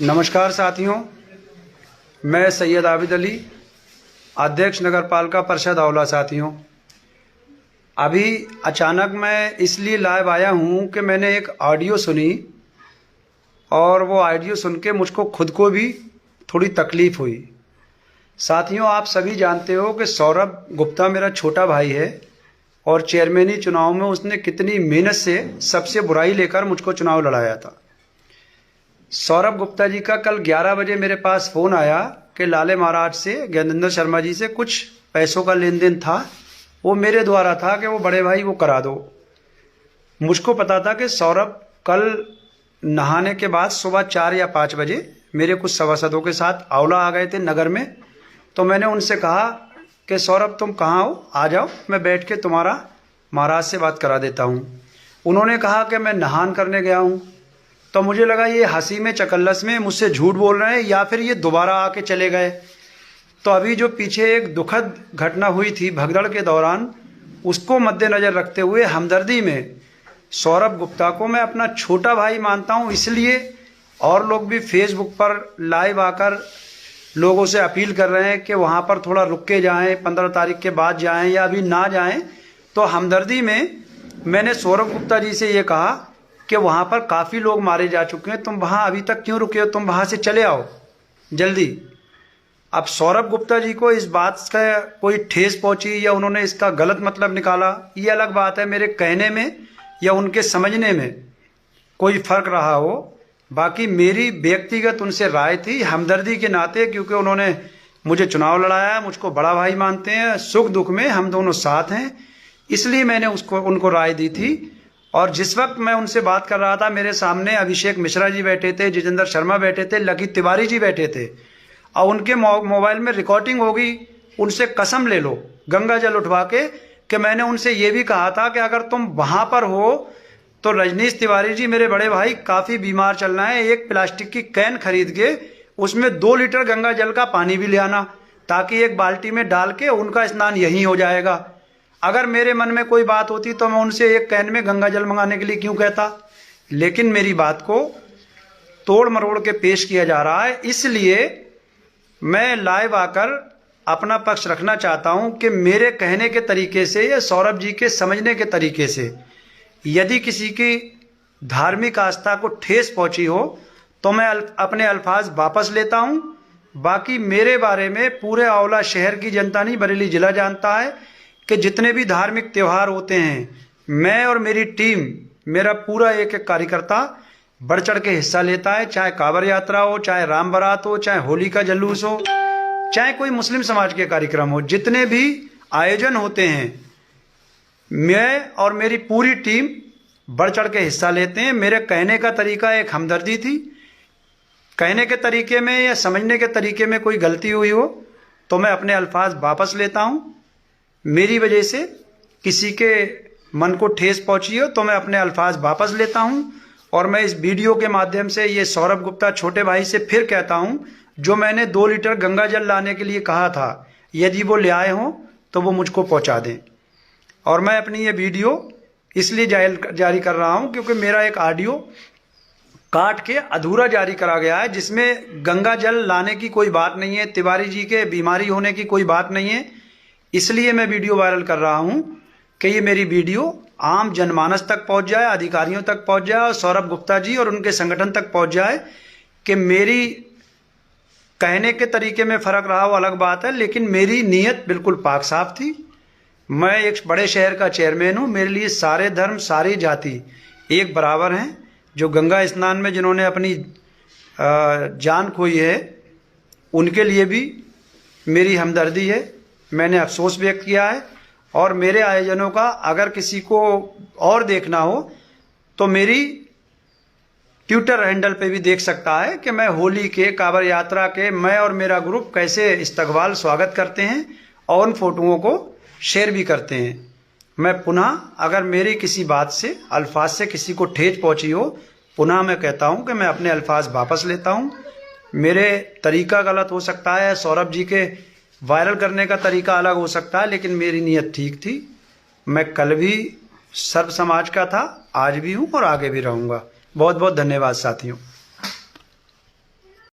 नमस्कार साथियों, मैं सैयद आबिद अली, अध्यक्ष नगर पालिका परिषद औला। साथियों, अभी अचानक मैं इसलिए लाइव आया हूं कि मैंने एक ऑडियो सुनी और वो ऑडियो सुन के मुझको खुद को भी थोड़ी तकलीफ़ हुई। साथियों, आप सभी जानते हो कि सौरभ गुप्ता मेरा छोटा भाई है और चेयरमैनी चुनाव में उसने कितनी मेहनत से सबसे बुराई लेकर मुझको चुनाव लड़ाया था। सौरभ गुप्ता जी का कल 11 बजे मेरे पास फ़ोन आया कि लाले महाराज से, ज्ञानेंद्र शर्मा जी से कुछ पैसों का लेन देन था। वो मेरे द्वारा था कि वो बड़े भाई वो करा दो। मुझको पता था कि सौरभ कल नहाने के बाद सुबह 4 या 5 बजे मेरे कुछ सभासदों के साथ औला आ गए थे नगर में। तो मैंने उनसे कहा कि सौरभ तुम कहाँ हो, आ जाओ, मैं बैठ के तुम्हारा महाराज से बात करा देता हूँ। उन्होंने कहा कि मैं नहान करने गया हूँ। तो मुझे लगा ये हंसी में चकल्लस में मुझसे झूठ बोल रहे हैं या फिर ये दोबारा आके चले गए। तो अभी जो पीछे एक दुखद घटना हुई थी भगदड़ के दौरान, उसको मद्देनज़र रखते हुए हमदर्दी में सौरभ गुप्ता को मैं अपना छोटा भाई मानता हूँ। इसलिए और लोग भी फेसबुक पर लाइव आकर लोगों से अपील कर रहे हैं कि वहाँ पर थोड़ा रुक के जाएँ, 15 तारीख के बाद जाएँ या अभी ना जाएँ। तो हमदर्दी में मैंने सौरभ गुप्ता जी से ये कहा कि वहाँ पर काफ़ी लोग मारे जा चुके हैं, तुम वहाँ अभी तक क्यों रुके हो, तुम वहाँ से चले आओ जल्दी। अब सौरभ गुप्ता जी को इस बात का कोई ठेस पहुँची या उन्होंने इसका गलत मतलब निकाला, ये अलग बात है। मेरे कहने में या उनके समझने में कोई फ़र्क रहा हो, बाकी मेरी व्यक्तिगत उनसे राय थी हमदर्दी के नाते, क्योंकि उन्होंने मुझे चुनाव लड़ाया, मुझको बड़ा भाई मानते हैं, सुख दुख में हम दोनों साथ हैं, इसलिए मैंने उनको राय दी थी। और जिस वक्त मैं उनसे बात कर रहा था, मेरे सामने अभिषेक मिश्रा जी बैठे थे, जितेंद्र शर्मा बैठे थे, लकी तिवारी जी बैठे थे और उनके मोबाइल में रिकॉर्डिंग होगी। उनसे कसम ले लो गंगा जल उठवा के कि मैंने उनसे ये भी कहा था कि अगर तुम वहाँ पर हो तो रजनीश तिवारी जी मेरे बड़े भाई काफ़ी बीमार चल रहे हैं, एक प्लास्टिक की कैन खरीद के उसमें 2 लीटर गंगा जल का पानी भी ले आना, ताकि एक बाल्टी में डाल के उनका स्नान यहीं हो जाएगा। अगर मेरे मन में कोई बात होती तो मैं उनसे एक कैन में गंगा जल मंगाने के लिए क्यों कहता, लेकिन मेरी बात को तोड़ मरोड़ के पेश किया जा रहा है। इसलिए मैं लाइव आकर अपना पक्ष रखना चाहता हूं कि मेरे कहने के तरीके से या सौरभ जी के समझने के तरीके से यदि किसी की धार्मिक आस्था को ठेस पहुंची हो तो मैं अपने अल्फाज वापस लेता हूं। बाकी मेरे बारे में पूरे औला शहर की जनता नहीं, बरेली जिला जानता है कि जितने भी धार्मिक त्यौहार होते हैं, मैं और मेरी टीम, मेरा पूरा एक एक कार्यकर्ता बढ़ चढ़ के हिस्सा लेता है। चाहे कांवड़ यात्रा हो, चाहे राम बारात हो, चाहे होली का जुलूस हो, चाहे कोई मुस्लिम समाज के कार्यक्रम हो, जितने भी आयोजन होते हैं, मैं और मेरी पूरी टीम बढ़ चढ़ के हिस्सा लेते हैं। मेरे कहने का तरीका एक हमदर्दी थी। कहने के तरीके में या समझने के तरीके में कोई गलती हुई हो तो मैं अपने अल्फाज वापस लेता हूँ। मेरी वजह से किसी के मन को ठेस पहुंची हो तो मैं अपने अल्फाज वापस लेता हूं। और मैं इस वीडियो के माध्यम से ये सौरभ गुप्ता छोटे भाई से फिर कहता हूं, जो मैंने 2 लीटर गंगा जल लाने के लिए कहा था, यदि वो ले आए हों तो वो मुझको पहुंचा दें। और मैं अपनी ये वीडियो इसलिए जारी कर रहा हूं क्योंकि मेरा एक ऑडियो काट के अधूरा जारी करा गया है, जिसमें गंगा जल लाने की कोई बात नहीं है, तिवारी जी के बीमारी होने की कोई बात नहीं है। इसलिए मैं वीडियो वायरल कर रहा हूं कि ये मेरी वीडियो आम जनमानस तक पहुंच जाए, अधिकारियों तक पहुंच जाए और सौरभ गुप्ता जी और उनके संगठन तक पहुंच जाए कि मेरी कहने के तरीके में फ़र्क रहा वो अलग बात है, लेकिन मेरी नीयत बिल्कुल पाक साफ थी। मैं एक बड़े शहर का चेयरमैन हूँ, मेरे लिए सारे धर्म सारी जाति एक बराबर हैं। जो गंगा स्नान में जिन्होंने अपनी जान खोई है उनके लिए भी मेरी हमदर्दी है, मैंने अफसोस व्यक्त किया है। और मेरे आयोजनों का अगर किसी को और देखना हो तो मेरी ट्विटर हैंडल पे भी देख सकता है कि मैं होली के, कांवड़ यात्रा के, मैं और मेरा ग्रुप कैसे इस्तकबाल स्वागत करते हैं और उन फोटोओं को शेयर भी करते हैं। मैं पुनः अगर मेरी किसी बात से, अल्फाज से किसी को ठेस पहुंची हो, पुनः मैं कहता हूं कि मैं अपने अल्फाज वापस लेता हूं। मेरे तरीका गलत हो सकता है, सौरभ जी के वायरल करने का तरीका अलग हो सकता है, लेकिन मेरी नीयत ठीक थी। मैं कल भी सर्व समाज का था, आज भी हूँ और आगे भी रहूँगा। बहुत बहुत धन्यवाद साथियों।